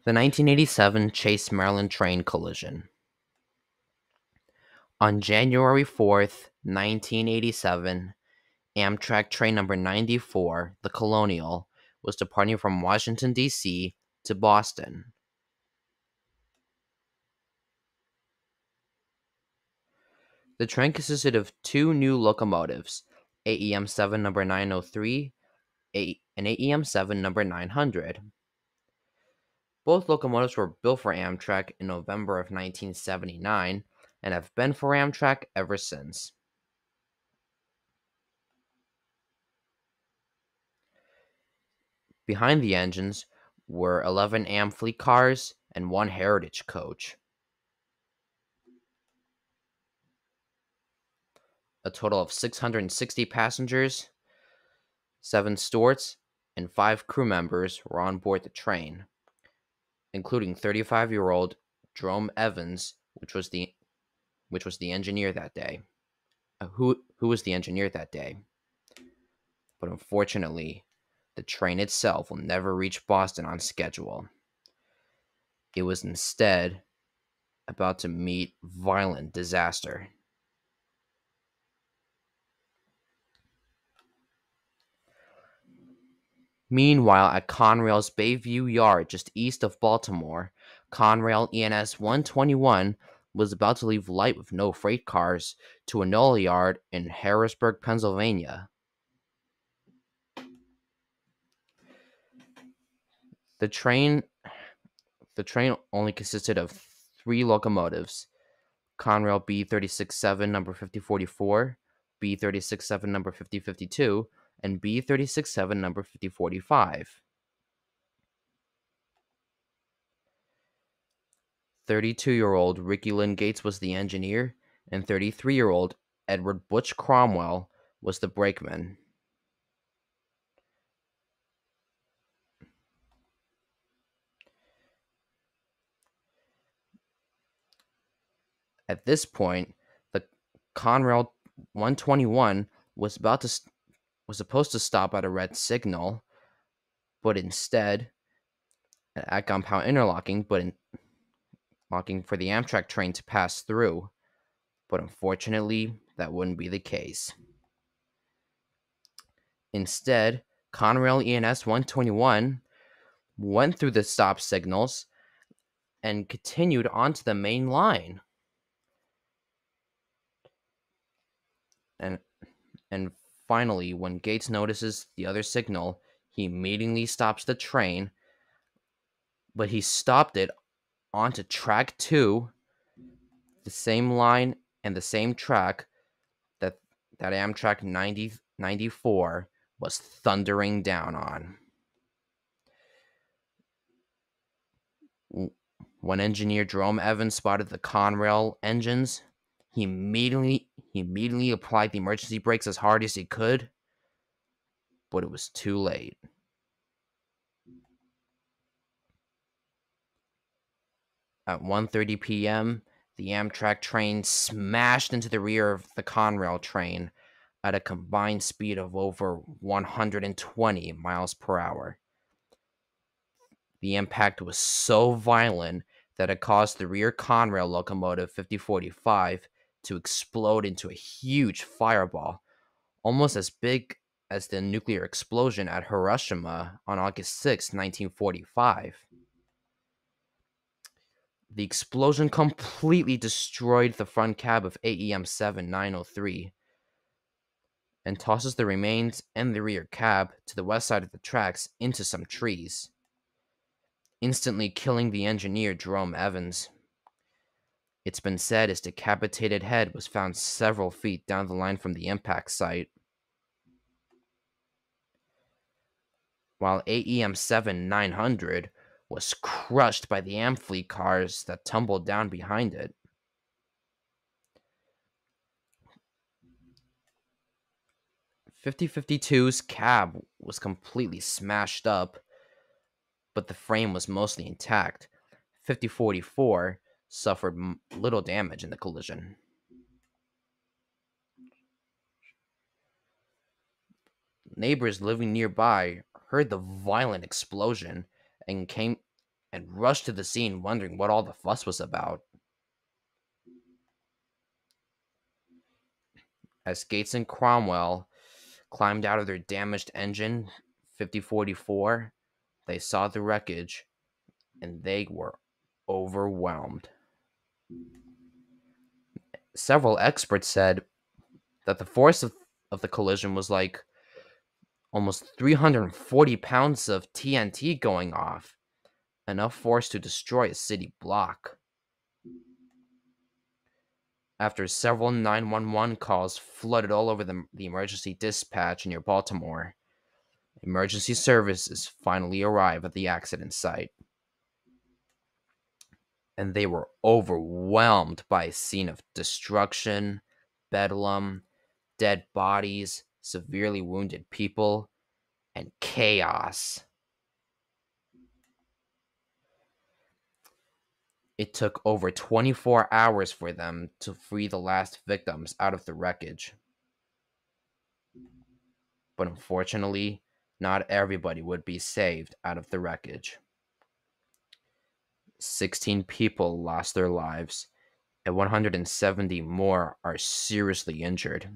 The 1987 Chase, Maryland train collision. On January 4th, 1987, Amtrak train number 94, the Colonial, was departing from Washington, D.C. to Boston. The train consisted of two new locomotives, AEM 7 number 903 and AEM 7 number 900. Both locomotives were built for Amtrak in November of 1979 and have been for Amtrak ever since. Behind the engines were 11 Amfleet cars and one Heritage coach. A total of 660 passengers, 7 stewards, and 5 crew members were on board the train, including 35-year-old Jerome Evans, which was the engineer that day. Who was the engineer that day? But unfortunately, the train itself will never reach Boston on schedule. It was instead about to meet violent disaster. Meanwhile, at Conrail's Bayview Yard just east of Baltimore, Conrail ENS 121 was about to leave light with no freight cars to a Nola yard in Harrisburg, Pennsylvania. The train only consisted of 3 locomotives: Conrail B367 number 5044, B367 number 5052, and B367 number 5045. 32-year-old Ricky Lynn Gates was the engineer, and 33-year-old Edward Butch Cromwell was the brakeman. At this point, the Conrail 121 was supposed to stop at a red signal, but instead at compound interlocking, locking for the Amtrak train to pass through. But unfortunately, that wouldn't be the case. Instead, Conrail ENS 121 went through the stop signals and continued onto the main line. And finally, when Gates notices the other signal, he immediately stops the train, but he stopped it onto track 2, the same line and the same track that Amtrak 94 was thundering down on. When engineer Jerome Evans spotted the Conrail engines, he immediately applied the emergency brakes as hard as he could, but it was too late. At 1:30 p.m., the Amtrak train smashed into the rear of the Conrail train at a combined speed of over 120 miles per hour. The impact was so violent that it caused the rear Conrail locomotive 5045 to explode into a huge fireball, almost as big as the nuclear explosion at Hiroshima on August 6, 1945. The explosion completely destroyed the front cab of AEM 7903 and tosses the remains and the rear cab to the west side of the tracks into some trees, instantly killing the engineer Jerome Evans. It's been said his decapitated head was found several feet down the line from the impact site. While AEM 7900 was crushed by the Amfleet cars that tumbled down behind it. .5052's cab was completely smashed up, but the frame was mostly intact. 5044 suffered little damage in the collision. Neighbors living nearby heard the violent explosion and came and rushed to the scene wondering what all the fuss was about. As Gates and Cromwell climbed out of their damaged engine 5044, they saw the wreckage and they were overwhelmed. Several experts said that the force of the collision was like almost 340 pounds of TNT going off, enough force to destroy a city block. After several 911 calls flooded all over the emergency dispatch near Baltimore, emergency services finally arrived at the accident site. And they were overwhelmed by a scene of destruction, bedlam, dead bodies, severely wounded people, and chaos. It took over 24 hours for them to free the last victims out of the wreckage. But unfortunately, not everybody would be saved out of the wreckage. 16 people lost their lives, and 170 more are seriously injured.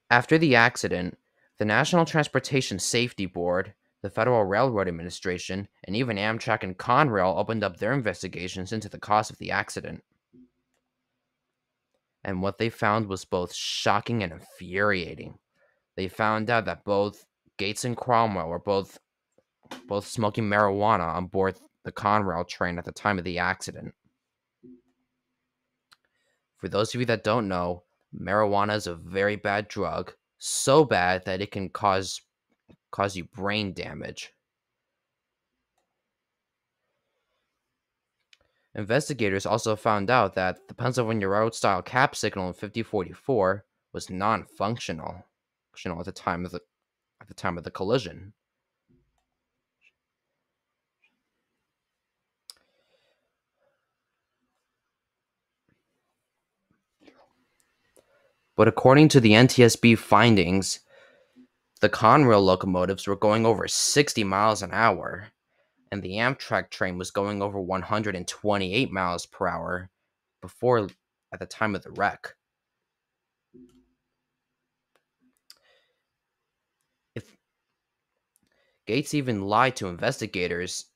After the accident, the National Transportation Safety Board, the Federal Railroad Administration, and even Amtrak and Conrail opened up their investigations into the cause of the accident. And what they found was both shocking and infuriating. They found out that both Gates and Cromwell were both smoking marijuana on board the Conrail train at the time of the accident. For those of you that don't know, marijuana is a very bad drug, so bad that it can cause you brain damage. Investigators also found out that the Pennsylvania Road style cap signal in 5044 was non-functional at the time of the collision. But according to the NTSB findings, the Conrail locomotives were going over 60 miles an hour, and the Amtrak train was going over 128 miles per hour at the time of the wreck. If Gates even lied to investigators,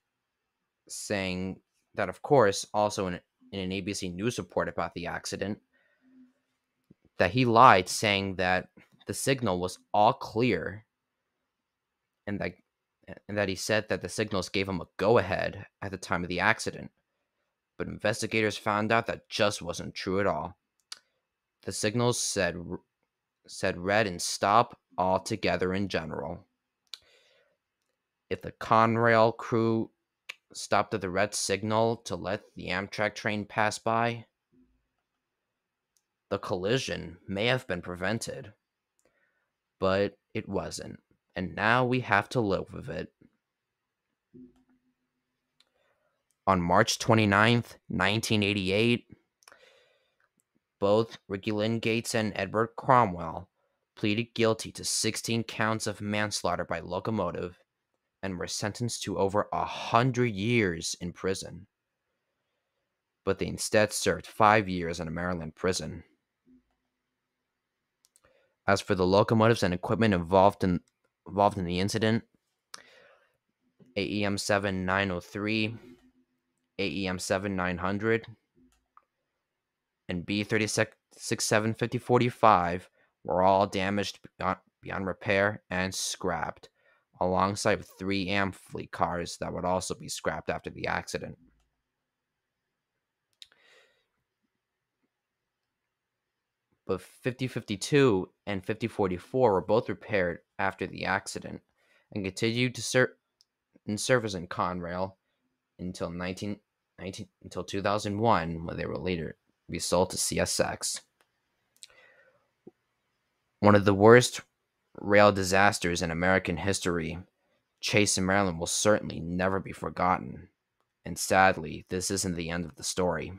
saying that, of course, also in an ABC News report about the accident, that he lied saying that the signal was all clear and that he said that the signals gave him a go-ahead at the time of the accident. But investigators found out that just wasn't true at all. The signals said red and stop altogether in general. If the Conrail crew stopped at the red signal to let the Amtrak train pass by, the collision may have been prevented. But it wasn't, and now we have to live with it. On March 29th, 1988, both Ricky Lynn Gates and Edward Cromwell pleaded guilty to 16 counts of manslaughter by locomotive and were sentenced to over 100 years in prison. But they instead served 5 years in a Maryland prison. As for the locomotives and equipment involved in the incident, AEM 7903, AEM 7900, and B3667 5045 were all damaged beyond repair and scrapped, alongside with 3 AM fleet cars that would also be scrapped after the accident. But 5052 and 5044 were both repaired after the accident and continued to serve in service in Conrail until 2001, when they were later be sold to CSX. One of the worst rail disasters in American history, Chase in Maryland, will certainly never be forgotten. And sadly, this isn't the end of the story.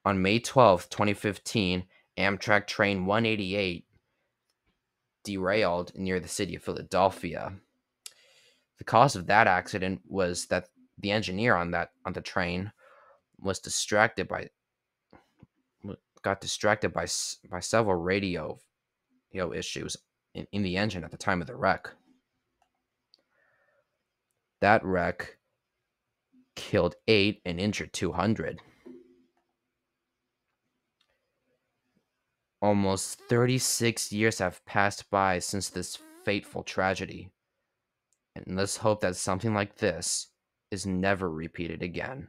On May 12, 2015, Amtrak Train 188 derailed near the city of Philadelphia. The cause of that accident was that the engineer on the train was distracted by got distracted by several radio issues in the engine at the time of the wreck. That wreck killed 8 and injured 200. Almost 36 years have passed by since this fateful tragedy, and let's hope that something like this is never repeated again.